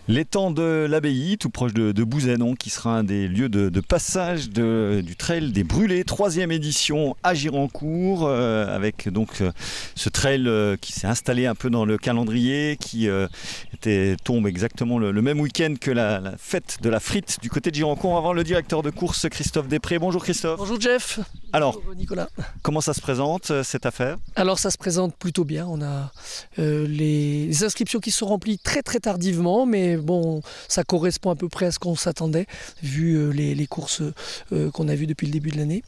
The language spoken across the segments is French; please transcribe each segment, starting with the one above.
L'étang de l'Abbaye, tout proche de Bouzanon, qui sera un des lieux de passage du trail des Brûlés, 3e édition à Girancourt, avec donc ce trail qui s'est installé un peu dans le calendrier, qui tombe exactement le même week-end que la fête de la frite du côté de Girancourt. On va voir le directeur de course, Christophe Després. Bonjour Christophe. Bonjour Jeff. Alors, bonjour Nicolas. Comment ça se présente cette affaire? Alors ça se présente plutôt bien. On a les inscriptions qui sont remplies très tardivement, mais bon, ça correspond à peu près à ce qu'on s'attendait, vu les courses qu'on a vues depuis le début de l'année.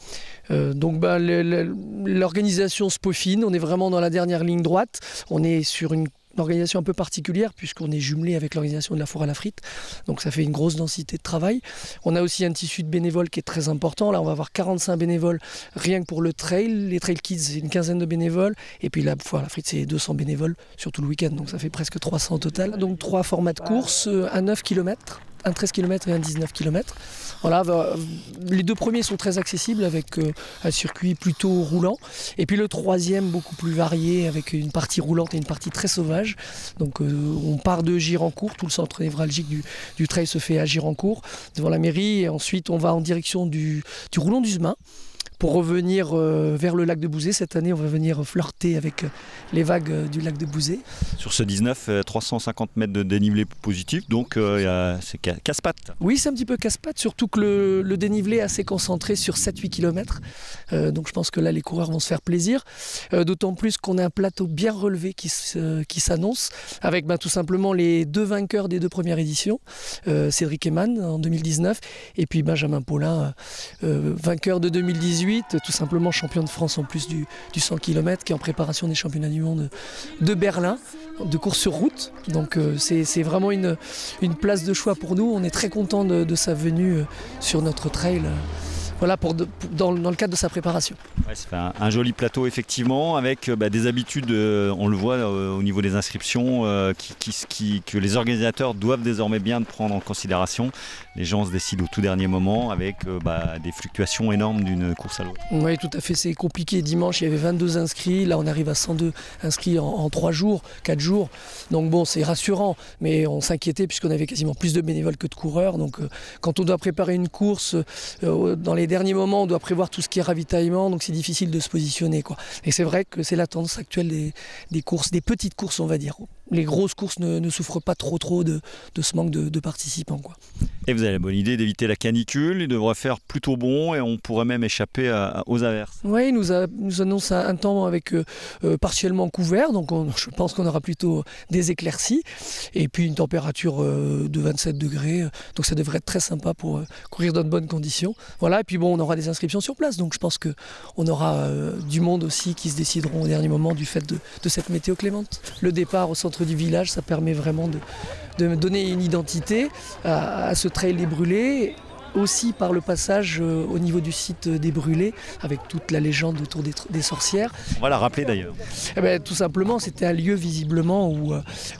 Donc l'organisation se peaufine, on est vraiment dans la dernière ligne droite. On est sur une organisation un peu particulière puisqu'on est jumelé avec l'organisation de la foire à la frite, donc ça fait une grosse densité de travail. On a aussi un tissu de bénévoles qui est très important. Là on va avoir 45 bénévoles rien que pour le trail. Les trail kids c'est une quinzaine de bénévoles, et puis la foire à la frite c'est 200 bénévoles sur tout le week-end, donc ça fait presque 300 au total. Donc 3 formats de course, un 9 km, un 13 km et un 19 km. Voilà, les 2 premiers sont très accessibles avec un circuit plutôt roulant. Et puis le 3e beaucoup plus varié avec une partie roulante et une partie très sauvage. Donc on part de Girancourt, tout le centre névralgique du trail se fait à Girancourt, devant la mairie. Et ensuite on va en direction du Roulon d'Uzemain, pour revenir vers le lac de Bouzé. Cette année, on va venir flirter avec les vagues du lac de Bouzé. Sur ce 19, 350 mètres de dénivelé positif, donc c'est casse-pattes. Oui, c'est un petit peu casse-pattes, surtout que le dénivelé est assez concentré sur 7-8 km. Donc je pense que là, les coureurs vont se faire plaisir. D'autant plus qu'on a un plateau bien relevé qui s'annonce, avec tout simplement les 2 vainqueurs des 2 premières éditions. Cédric Eman en 2019, et puis Benjamin Paulin, vainqueur de 2018. Tout simplement champion de France en plus du 100 km, qui est en préparation des championnats du monde de Berlin, de course sur route. Donc c'est vraiment une place de choix pour nous. On est très content de sa venue sur notre trail. Voilà, dans le cadre de sa préparation. Ouais, c'est un joli plateau effectivement, avec des habitudes, on le voit au niveau des inscriptions, que les organisateurs doivent désormais bien prendre en considération. Les gens se décident au tout dernier moment avec des fluctuations énormes d'une course à l'autre. Oui, tout à fait, c'est compliqué. Dimanche, il y avait 22 inscrits, là on arrive à 102 inscrits en 3 jours, 4 jours. Donc bon, c'est rassurant, mais on s'inquiétait puisqu'on avait quasiment plus de bénévoles que de coureurs. Donc quand on doit préparer une course, dans les derniers moments, on doit prévoir tout ce qui est ravitaillement, donc c'est difficile de se positionner, quoi. Et c'est vrai que c'est la tendance actuelle des courses, des petites courses, on va dire. Les grosses courses ne souffrent pas trop de ce manque de participants, quoi. Et vous avez la bonne idée d'éviter la canicule, il devrait faire plutôt bon et on pourrait même échapper aux averses. Oui, il nous annonce un temps avec partiellement couvert, donc je pense qu'on aura plutôt des éclaircies, et puis une température de 27 degrés, donc ça devrait être très sympa pour courir dans de bonnes conditions. Voilà, et puis bon, on aura des inscriptions sur place, donc je pense qu'on aura du monde aussi qui se décideront au dernier moment du fait de cette météo clémente. Le départ au centre du village, ça permet vraiment de donner une identité à ce trail des Brûlés, aussi par le passage au niveau du site des Brûlés, avec toute la légende autour des sorcières. On va la rappeler d'ailleurs. Tout simplement, c'était un lieu visiblement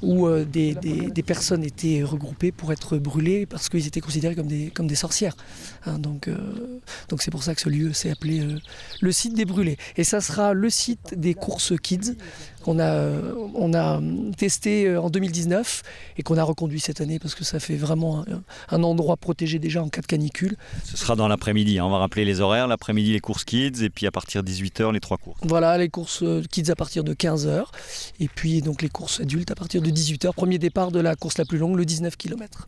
où des personnes étaient regroupées pour être brûlées parce qu'ils étaient considérés comme des sorcières. Donc c'est pour ça que ce lieu s'est appelé le site des Brûlés. Et ça sera le site des courses kids qu'on a testé en 2019 et qu'on a reconduit cette année parce que ça fait vraiment un endroit protégé déjà en cas de canicule. Ce sera dans l'après-midi, on va rappeler les horaires, l'après-midi les courses kids et puis à partir de 18h les 3 courses. Voilà, les courses kids à partir de 15h et puis donc les courses adultes à partir de 18h. Premier départ de la course la plus longue, le 19 km.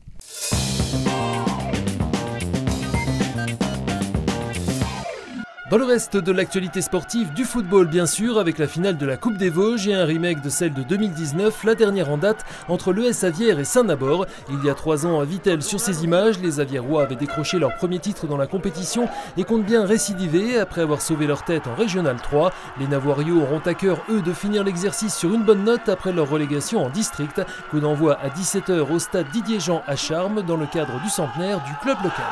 Dans le reste de l'actualité sportive, du football bien sûr, avec la finale de la Coupe des Vosges et un remake de celle de 2019, la dernière en date entre l'ES Avière et Saint-Nabord. Il y a 3 ans à Vittel, sur ces images, les Aviérois avaient décroché leur premier titre dans la compétition et comptent bien récidiver après avoir sauvé leur tête en Régional 3. Les Navoiriaux auront à cœur, eux, de finir l'exercice sur une bonne note après leur relégation en district. Coup d'envoi à 17h au stade Didier-Jean à Charmes dans le cadre du centenaire du club local.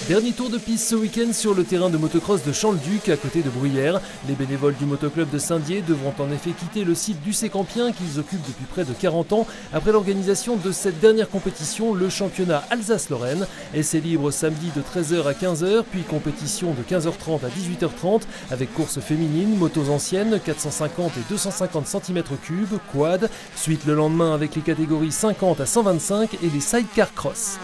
Dernier tour de piste ce week-end sur le terrain de motocross de Champ-le-Duc à côté de Bruyères. Les bénévoles du motoclub de Saint-Dié devront en effet quitter le site du Sécampien qu'ils occupent depuis près de 40 ans après l'organisation de cette dernière compétition, le championnat Alsace-Lorraine. Essai libre samedi de 13h à 15h, puis compétition de 15h30 à 18h30 avec courses féminines, motos anciennes, 450 et 250 cm3, quad. Suite le lendemain avec les catégories 50 à 125 et les sidecar cross.